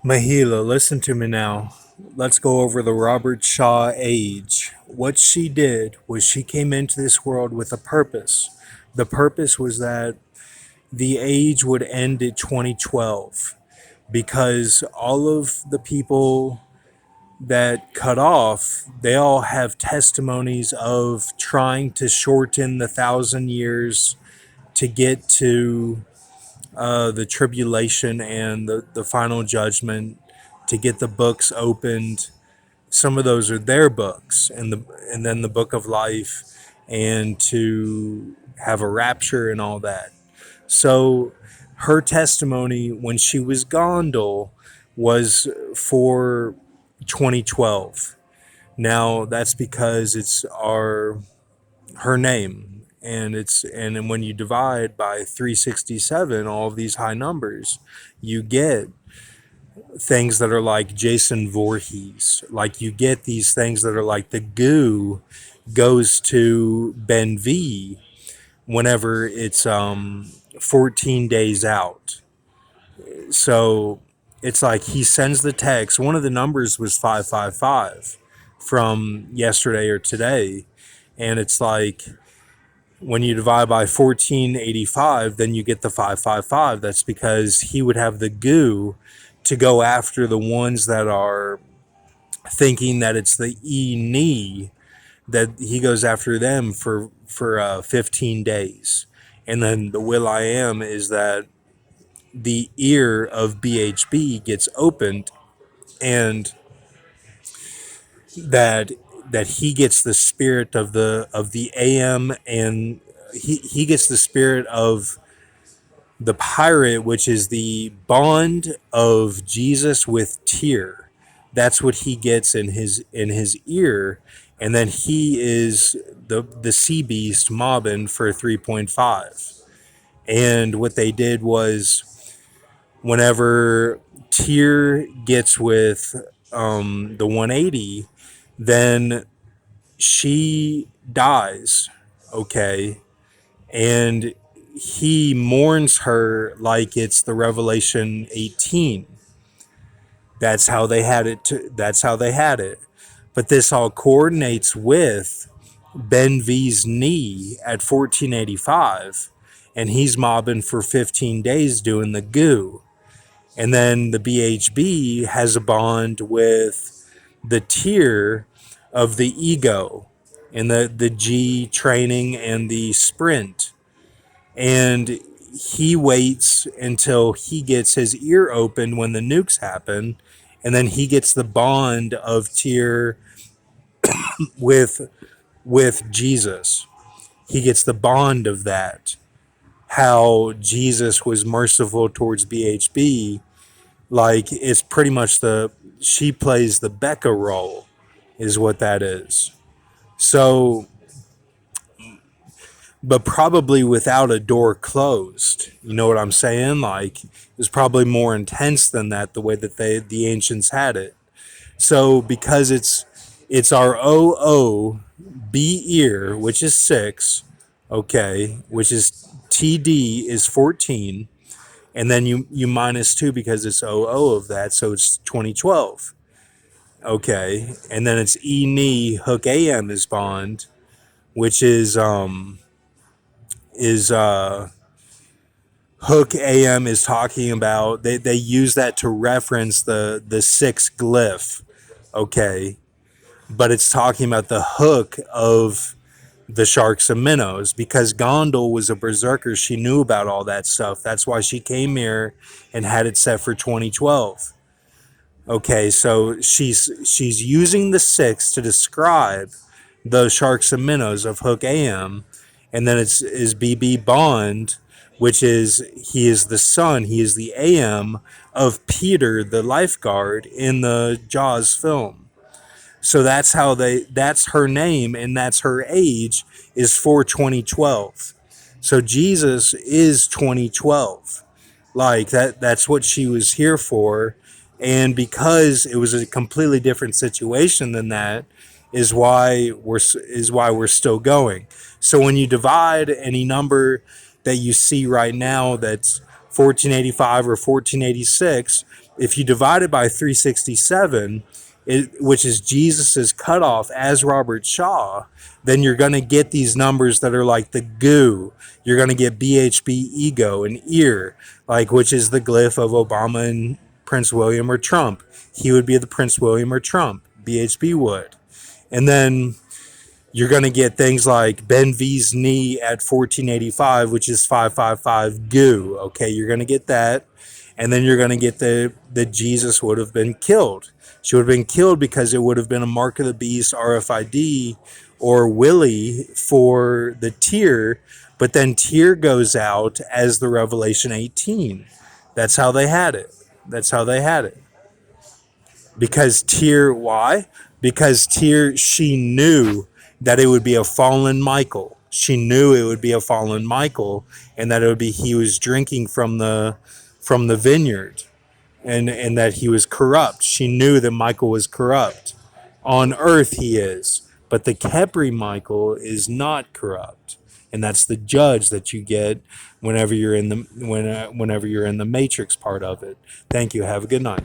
Mahila, listen to me now. Let's go over the Robert Shaw age. What she did was she came into this world with a purpose. The purpose was that the age would end at 2012 because all of the people that cut off, they all have testimonies of trying to shorten the 1,000 years to get to the tribulation and the final judgment, to get the books opened. Some of those are their books, and then the book of life, and to have a rapture and all that. So her testimony when she was Gondal was for 2012. Now that's because it's our her name, and then when you divide by 367 all of these high numbers, you get things that are like Jason Voorhees. Like you get these things that are like the goo goes to Ben V whenever it's 14 days out. So it's like he sends the text. One of the numbers was 555 from yesterday or today. And it's like when you divide by 1485, then you get the 555. That's because he would have the goo to go after the ones that are thinking that it's the knee, that he goes after them for 15 days. And then the will I am is that the ear of BHB gets opened, and that he gets the spirit of the AM, and he gets the spirit of the pirate, which is the bond of Jesus with Tyr. That's what he gets in his ear, and then he is the sea beast mobbing for 3.5. And what they did was whenever Tyr gets with the 180, then she dies, okay, and he mourns her like it's the Revelation 18. That's how they had it. That's how they had it. But this all coordinates with Ben V's knee at 1485, and he's mobbing for 15 days doing the goo. And then the BHB has a bond with the Tyr of the ego, and the G training and the sprint. And he waits until he gets his ear open when the nukes happen, and then he gets the bond of Tyr with Jesus. He gets the bond of that. How Jesus was merciful towards BHB, like it's pretty much she plays the Becca role, is what that is. So, but probably without a door closed. You know what I'm saying? Like it was probably more intense than that, the way that the ancients had it. So because it's our OO B ear, which is 6, okay, which is TD is 14, and then you minus 2 because it's OO of that, so it's 2012. Okay, and then it's E knee hook AM is bond, which is hook AM is talking about, they use that to reference the 6 glyph, okay, but it's talking about the hook of the sharks and minnows, because Gondal was a berserker. She knew about all that stuff. That's why she came here and had it set for 2012. Okay, so she's using the 6 to describe the sharks and minnows of hook AM, and then it's is BB Bond, which is he is the son, he is the AM of Peter the lifeguard in the Jaws film. So that's her name, and that's her age is for 2012. So Jesus is 2012. Like that's what she was here for. And because it was a completely different situation than that, is why we're still going. So when you divide any number that you see right now that's 1485 or 1486, if you divide it by 367, which is Jesus's cutoff as Robert Shaw, then you're going to get these numbers that are like the goo. You're going to get BHB ego and ear, like which is the glyph of Obama and Prince William or Trump. He would be the Prince William or Trump. BHB would. And then you're going to get things like Ben V's knee at 1485, which is 555 goo. Okay, you're going to get that. And then you're going to get the Jesus would have been killed. She would have been killed because it would have been a mark of the beast, RFID, or Willie for the tear. But then tear goes out as the Revelation 18. That's how they had it. That's how they had it. Because Tyr, why? Because Tyr, she knew that it would be a fallen Michael. She knew it would be a fallen Michael, and that it would be he was drinking from the vineyard, and that he was corrupt. She knew that Michael was corrupt. On earth he is, but the Khepri Michael is not corrupt, and that's the judge that you get whenever you're in the whenever you're in the Matrix part of it. Thank you. Have a good night.